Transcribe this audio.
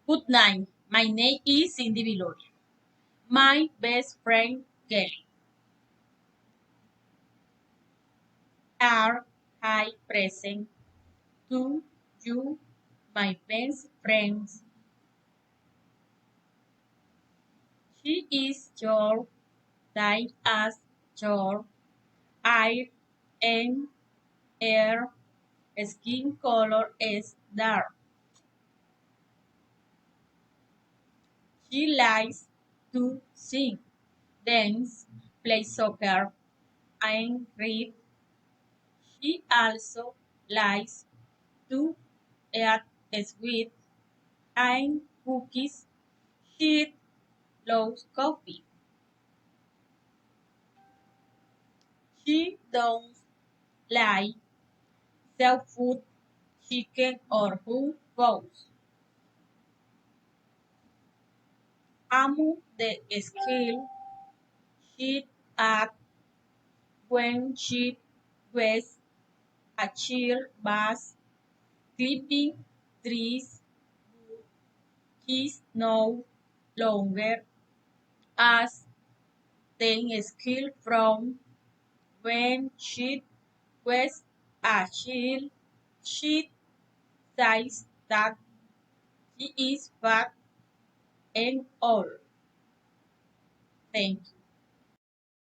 Good night. My name is Cindy Villoria. My best friend Kelly. Are I present to you, my best friends? She is your light as your eye and her skin color is dark. She likes to sing, dance, play soccer, and read. She also likes to eat sweet and cookies. She loves coffee. She don't like seafood, chicken, or who goes. Amo the skill she had when she was a child was clipping trees. He's no longer as the skill from when she was a child. She says that he is fat and old. Thank you.